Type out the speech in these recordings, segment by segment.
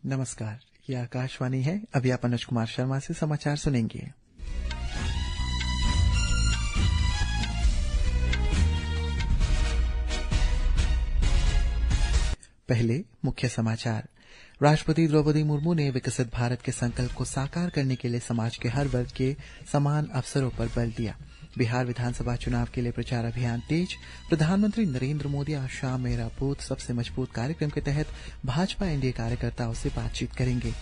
नमस्कार, ये आकाशवाणी है। अभी आप अनुज कुमार शर्मा से समाचार सुनेंगे। पहले मुख्य समाचार। राष्ट्रपति द्रौपदी मुर्मू ने विकसित भारत के संकल्प को साकार करने के लिए समाज के हर वर्ग के समान अवसरों पर बल दिया। बिहार विधानसभा चुनाव के लिए प्रचार अभियान तेज। प्रधानमंत्री नरेंद्र मोदी आज शाम मेरा बूथ सबसे मजबूत कार्यक्रम के तहत भाजपा एनडीए कार्यकर्ताओं से बातचीत करेंगे।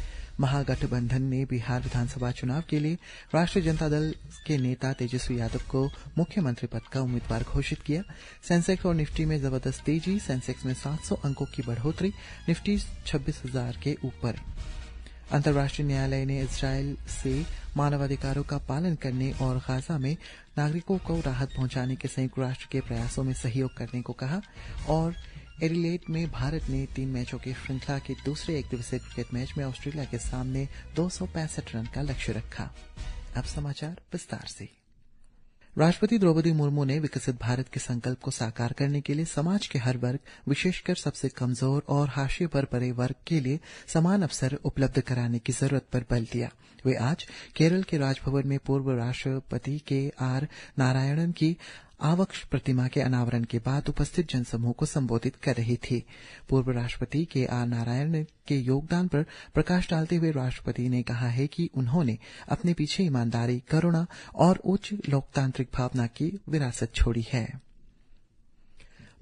महागठबंधन ने बिहार विधानसभा चुनाव के लिए राष्ट्रीय जनता दल के नेता तेजस्वी यादव को मुख्यमंत्री पद का उम्मीदवार घोषित किया। सेंसेक्स और निफ्टी में जबरदस्त तेजी। सेंसेक्स में 700 अंकों की बढ़ोतरी, निफ्टी 26,000 के ऊपर। अंतर्राष्ट्रीय न्यायालय ने इजरायल से मानवाधिकारों का पालन करने और गाजा में नागरिकों को राहत पहुंचाने के संयुक्त राष्ट्र के प्रयासों में सहयोग करने को कहा। और एडिलेड में भारत ने 3 मैचों की श्रृंखला के दूसरे एकदिवसीय क्रिकेट मैच में ऑस्ट्रेलिया के सामने 265 रन का लक्ष्य रखा। अब समाचार विस्तार से। राष्ट्रपति द्रौपदी मुर्मू ने विकसित भारत के संकल्प को साकार करने के लिए समाज के हर वर्ग, विशेषकर सबसे कमजोर और हाशिए पर पड़े वर्ग के लिए समान अवसर उपलब्ध कराने की जरूरत पर बल दिया। वे आज केरल के राजभवन में पूर्व राष्ट्रपति के आर नारायणन की आवक्ष प्रतिमा के अनावरण के बाद उपस्थित जनसमूह को संबोधित कर रही थी। पूर्व राष्ट्रपति के आर नारायणन के योगदान पर प्रकाश डालते हुए राष्ट्रपति ने कहा है कि उन्होंने अपने पीछे ईमानदारी, करुणा और उच्च लोकतांत्रिक भावना की विरासत छोड़ी है।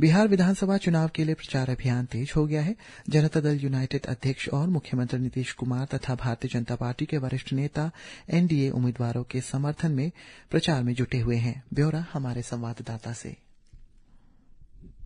बिहार विधानसभा चुनाव के लिए प्रचार अभियान तेज हो गया है। जनता दल यूनाइटेड अध्यक्ष और मुख्यमंत्री नीतीश कुमार तथा भारतीय जनता पार्टी के वरिष्ठ नेता एनडीए उम्मीदवारों के समर्थन में प्रचार में जुटे हुए हैं। ब्यौरा हमारे संवाददाता से।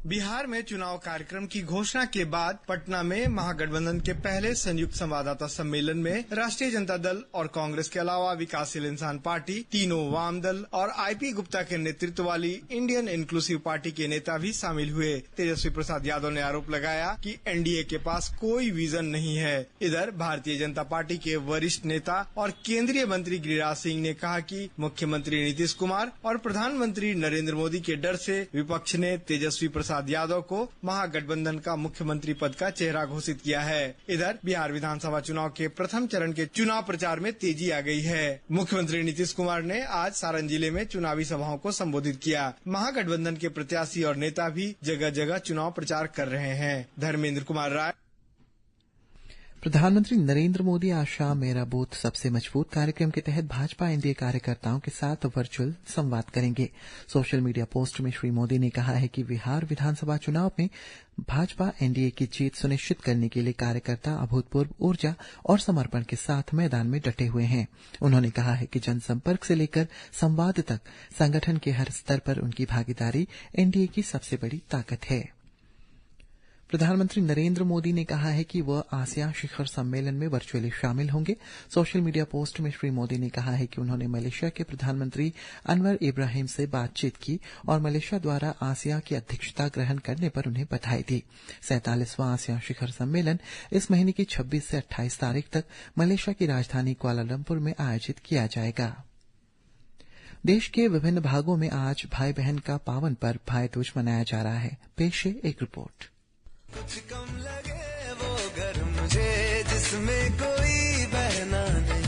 बिहार में चुनाव कार्यक्रम की घोषणा के बाद पटना में महागठबंधन के पहले संयुक्त संवाददाता सम्मेलन में राष्ट्रीय जनता दल और कांग्रेस के अलावा विकासशील इंसान पार्टी, तीनों वाम दल और आईपी गुप्ता के नेतृत्व वाली इंडियन इंक्लूसिव पार्टी के नेता भी शामिल हुए। तेजस्वी प्रसाद यादव ने आरोप लगाया कि एनडीए के पास कोई विजन नहीं है। इधर भारतीय जनता पार्टी के वरिष्ठ नेता और केंद्रीय मंत्री गिरिराज सिंह ने कहा कि मुख्यमंत्री नीतीश कुमार और प्रधानमंत्री नरेंद्र मोदी के डर से विपक्ष ने तेजस्वी प्रसाद यादव को महागठबंधन का मुख्यमंत्री पद का चेहरा घोषित किया है। इधर बिहार विधानसभा चुनाव के प्रथम चरण के चुनाव प्रचार में तेजी आ गई है। मुख्यमंत्री नीतीश कुमार ने आज सारण जिले में चुनावी सभाओं को संबोधित किया। महागठबंधन के प्रत्याशी और नेता भी जगह जगह चुनाव प्रचार कर रहे हैं। धर्मेंद्र कुमार राय। प्रधानमंत्री नरेंद्र मोदी आज शाम मेरा बूथ सबसे मजबूत कार्यक्रम के तहत भाजपा एनडीए कार्यकर्ताओं के साथ वर्चुअल संवाद करेंगे। सोशल मीडिया पोस्ट में श्री मोदी ने कहा है कि बिहार विधानसभा चुनाव में भाजपा एनडीए की जीत सुनिश्चित करने के लिए कार्यकर्ता अभूतपूर्व ऊर्जा और समर्पण के साथ मैदान में डटे हुए हैं। उन्होंने कहा है कि जनसंपर्क से लेकर संवाद तक संगठन के हर स्तर पर उनकी भागीदारी एनडीए की सबसे बड़ी ताकत है। प्रधानमंत्री नरेंद्र मोदी ने कहा है कि वह आसियान शिखर सम्मेलन में वर्चुअली शामिल होंगे। सोशल मीडिया पोस्ट में श्री मोदी ने कहा है कि उन्होंने मलेशिया के प्रधानमंत्री अनवर इब्राहिम से बातचीत की और मलेशिया द्वारा आसियान की अध्यक्षता ग्रहण करने पर उन्हें बधाई दी। 47वां आसियान शिखर सम्मेलन इस महीने की 26 से 28 तारीख तक मलेशिया की राजधानी कुआलालंपुर में आयोजित किया जाएगा। देश के विभिन्न भागों में आज भाई बहन का पावन पर्व भाई दूज मनाया जा रहा है। पेश है एक रिपोर्ट। कुछ कम लगे वो घर मुझे जिसमें कोई बहना नहीं।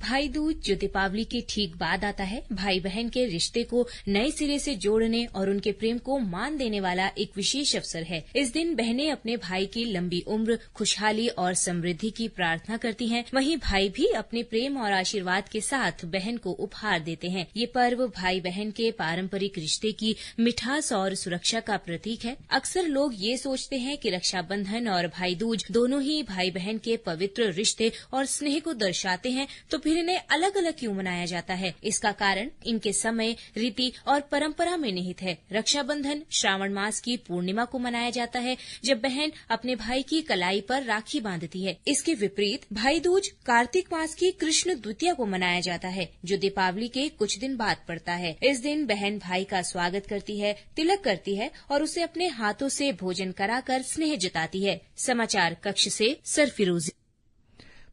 भाई दूज जो दीपावली के ठीक बाद आता है, भाई बहन के रिश्ते को नए सिरे से जोड़ने और उनके प्रेम को मान देने वाला एक विशेष अवसर है। इस दिन बहनें अपने भाई की लंबी उम्र, खुशहाली और समृद्धि की प्रार्थना करती हैं। वहीं भाई भी अपने प्रेम और आशीर्वाद के साथ बहन को उपहार देते हैं। ये पर्व भाई बहन के पारंपरिक रिश्ते की मिठास और सुरक्षा का प्रतीक है। अक्सर लोग ये सोचते हैं कि रक्षाबंधन और भाई दूज दोनों ही भाई बहन के पवित्र रिश्ते और स्नेह को दर्शाते हैं, तो फिर इन्हें अलग अलग क्यों मनाया जाता है? इसका कारण इनके समय, रीति और परंपरा में निहित है। रक्षाबंधन श्रावण मास की पूर्णिमा को मनाया जाता है, जब बहन अपने भाई की कलाई पर राखी बांधती है। इसके विपरीत भाई दूज कार्तिक मास की कृष्ण द्वितीया को मनाया जाता है, जो दीपावली के कुछ दिन बाद पड़ता है। इस दिन बहन भाई का स्वागत करती है, तिलक करती है और उसे अपने हाथों से भोजन कराकर स्नेह जताती है। समाचार कक्ष से सरफिरोज।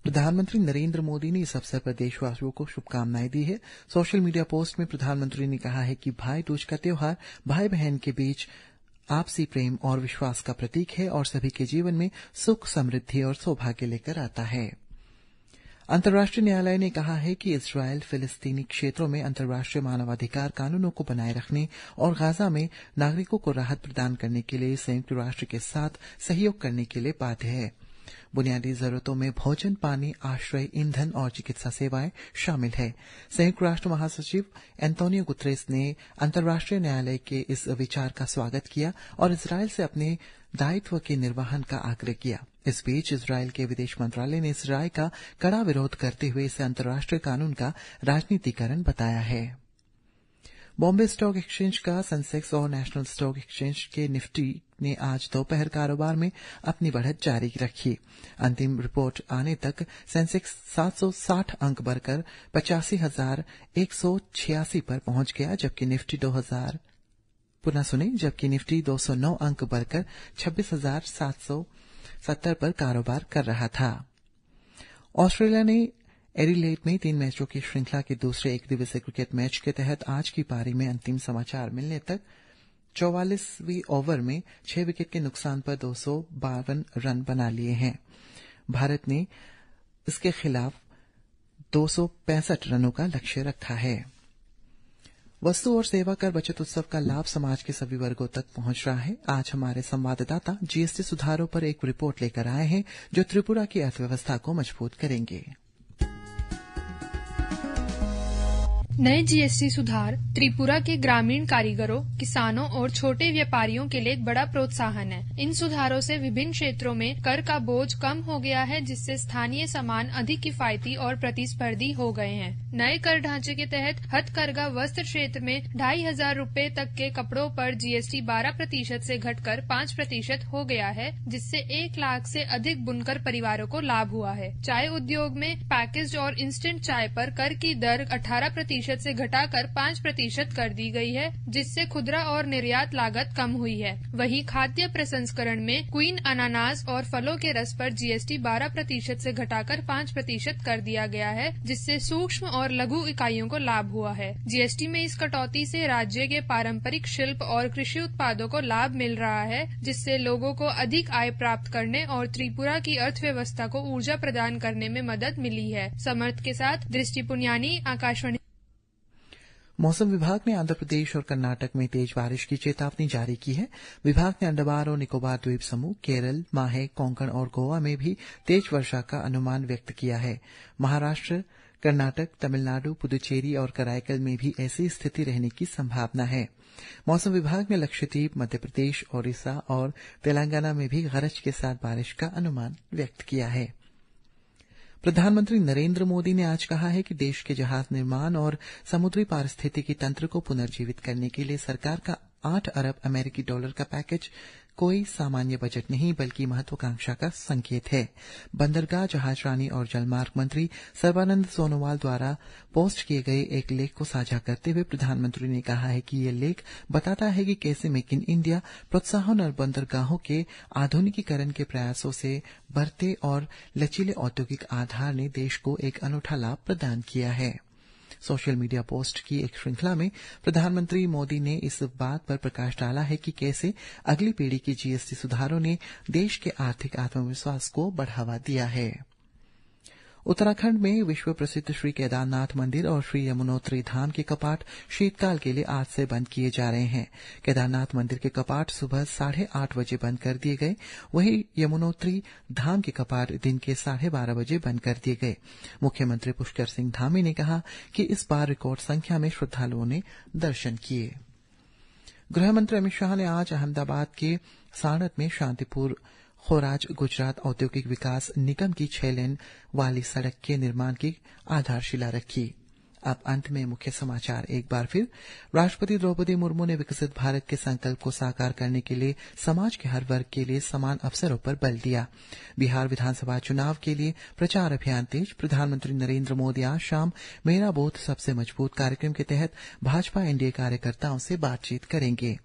प्रधानमंत्री नरेंद्र मोदी ने इस अवसर पर देशवासियों को शुभकामनाएं दी है। सोशल मीडिया पोस्ट में प्रधानमंत्री ने कहा है कि भाई दूज का त्योहार भाई बहन के बीच आपसी प्रेम और विश्वास का प्रतीक है और सभी के जीवन में सुख, समृद्धि और सौभाग्य लेकर आता है। अंतर्राष्ट्रीय न्यायालय ने कहा है कि इजरायल फिलिस्तीनी क्षेत्रों में अंतर्राष्ट्रीय मानवाधिकार कानूनों को बनाए रखने और गाजा में नागरिकों को राहत प्रदान करने के लिए संयुक्त राष्ट्र के साथ सहयोग करने के लिए बाध्य है। बुनियादी जरूरतों में भोजन, पानी, आश्रय, ईंधन और चिकित्सा सेवाएं शामिल है। संयुक्त राष्ट्र महासचिव एंटोनियो गुतरेस ने अंतर्राष्ट्रीय न्यायालय के इस विचार का स्वागत किया और इजरायल से अपने दायित्व के निर्वहन का आग्रह किया। इस बीच इजरायल के विदेश मंत्रालय ने इस राय का कड़ा विरोध करते हुए इसे अंतर्राष्ट्रीय कानून का राजनीतिकरण बताया है। बॉम्बे स्टॉक एक्सचेंज का सेंसेक्स और नेशनल स्टॉक एक्सचेंज के निफ्टी ने आज दोपहर कारोबार में अपनी बढ़त जारी रखी। अंतिम रिपोर्ट आने तक सेंसेक्स 760 अंक बढ़कर 85,186 पर पहुंच गया, जबकि निफ्टी 209 अंक बढ़कर 26,770 पर कारोबार कर रहा था। ऑस्ट्रेलिया ने एडिलेड में 3 मैचों की श्रृंखला के दूसरे एकदिवसीय क्रिकेट मैच के तहत आज की पारी में अंतिम समाचार मिलने तक 44वीं ओवर में 6 विकेट के नुकसान पर 252 रन बना लिए हैं। भारत ने इसके खिलाफ 265 रनों का लक्ष्य रखा है। वस्तु और सेवा कर बचत उत्सव का लाभ समाज के सभी वर्गों तक पहुंच रहा है। आज हमारे संवाददाता जीएसटी सुधारों पर एक रिपोर्ट लेकर आए हैं जो त्रिपुरा की अर्थव्यवस्था को मजबूत करेंगे। नए जीएसटी सुधार त्रिपुरा के ग्रामीण कारीगरों, किसानों और छोटे व्यापारियों के लिए एक बड़ा प्रोत्साहन है। इन सुधारों से विभिन्न क्षेत्रों में कर का बोझ कम हो गया है, जिससे स्थानीय सामान अधिक किफायती और प्रतिस्पर्धी हो गए हैं। नए कर ढांचे के तहत हथकरघा वस्त्र क्षेत्र में 2,500 रूपये तक के कपड़ों पर जीएसटी 12% से घटकर 5% हो गया है, जिससे 1 लाख से अधिक बुनकर परिवारों को लाभ हुआ है। चाय उद्योग में पैकेज्ड और इंस्टेंट चाय पर कर की दर 18% से घटाकर 5% कर दी गई है, जिससे खुदरा और निर्यात लागत कम हुई है। वहीं खाद्य प्रसंस्करण में क्वीन अनानास और फलों के रस पर जीएसटी 12% से घटाकर 5% कर दिया गया है, जिससे सूक्ष्म और लघु इकाइयों को लाभ हुआ है। जीएसटी में इस कटौती से राज्य के पारंपरिक शिल्प और कृषि उत्पादों को लाभ मिल रहा है, जिससे लोगों को अधिक आय प्राप्त करने और त्रिपुरा की अर्थव्यवस्था को ऊर्जा प्रदान करने में मदद मिली है। समर्थ के साथ दृष्टि पुनियानी, आकाशवाणी। मौसम विभाग ने आंध्र प्रदेश और कर्नाटक में तेज बारिश की चेतावनी जारी की है। विभाग ने अंडमान और निकोबार द्वीप समूह, केरल, माहे, कोंकण और गोवा में भी तेज वर्षा का अनुमान व्यक्त किया है। महाराष्ट्र, कर्नाटक, तमिलनाडु, पुदुचेरी और कराईकल में भी ऐसी स्थिति रहने की संभावना है। मौसम विभाग ने लक्षद्वीप, मध्य प्रदेश, ओडिशा और तेलंगाना में भी गरज के साथ बारिश का अनुमान व्यक्त किया है। प्रधानमंत्री नरेंद्र मोदी ने आज कहा है कि देश के जहाज निर्माण और समुद्री पारिस्थितिकी तंत्र को पुनर्जीवित करने के लिए सरकार का 8 अरब अमेरिकी डॉलर का पैकेज कोई सामान्य बजट नहीं बल्कि महत्वाकांक्षा का संकेत है। बंदरगाह, जहाजरानी और जलमार्ग मंत्री सर्बानंद सोनोवाल द्वारा पोस्ट किए गए एक लेख को साझा करते हुए प्रधानमंत्री ने कहा है कि ये लेख बताता है कि कैसे मेक इन इंडिया प्रोत्साहन और बंदरगाहों के आधुनिकीकरण के प्रयासों से बढ़ते और लचीले औद्योगिक आधार ने देश को एक अनूठा लाभ प्रदान किया है। सोशल मीडिया पोस्ट की एक श्रृंखला में प्रधानमंत्री मोदी ने इस बात पर प्रकाश डाला है कि कैसे अगली पीढ़ी के जीएसटी सुधारों ने देश के आर्थिक आत्मविश्वास को बढ़ावा दिया है। उत्तराखंड में विश्व प्रसिद्ध श्री केदारनाथ मंदिर और श्री यमुनोत्री धाम के कपाट शीतकाल के लिए आज से बंद किए जा रहे हैं। केदारनाथ मंदिर के कपाट सुबह 8:30 बजे बंद कर दिए गए, वहीं यमुनोत्री धाम के कपाट दिन के 12:30 बजे बंद कर दिए गए। मुख्यमंत्री पुष्कर सिंह धामी ने कहा कि इस बार रिकॉर्ड संख्या में श्रद्धालुओं ने दर्शन किए। गृहमंत्री अमित शाह ने आज अहमदाबाद के साणत में शांतिपुर खोराज गुजरात औद्योगिक विकास निगम की 6 लेन वाली सड़क के निर्माण की आधारशिला रखी। अब अंत में मुख्य समाचार एक बार फिर। राष्ट्रपति द्रौपदी मुर्मू ने विकसित भारत के संकल्प को साकार करने के लिए समाज के हर वर्ग के लिए समान अवसरों पर बल दिया। बिहार विधानसभा चुनाव के लिए प्रचार अभियान तेज। प्रधानमंत्री नरेंद्र मोदी आज शाम मेरा बूथ सबसे मजबूत कार्यक्रम के तहत भाजपा एनडीए कार्यकर्ताओं से बातचीत करेंगे।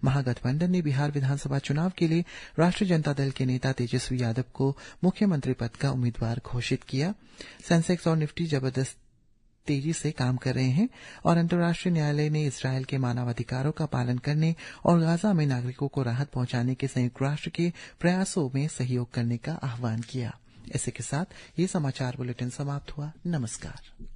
महागठबंधन ने बिहार विधानसभा चुनाव के लिए राष्ट्रीय जनता दल के नेता तेजस्वी यादव को मुख्यमंत्री पद का उम्मीदवार घोषित किया। सेंसेक्स और निफ्टी जबरदस्त तेजी से काम कर रहे हैं और अंतर्राष्ट्रीय न्यायालय ने इसराइल के मानवाधिकारों का पालन करने और गाजा में नागरिकों को राहत पहुंचाने के संयुक्त राष्ट्र के प्रयासों में सहयोग करने का आह्वान किया। इसी के साथ ये समाचार बुलेटिन समाप्त हुआ। नमस्कार।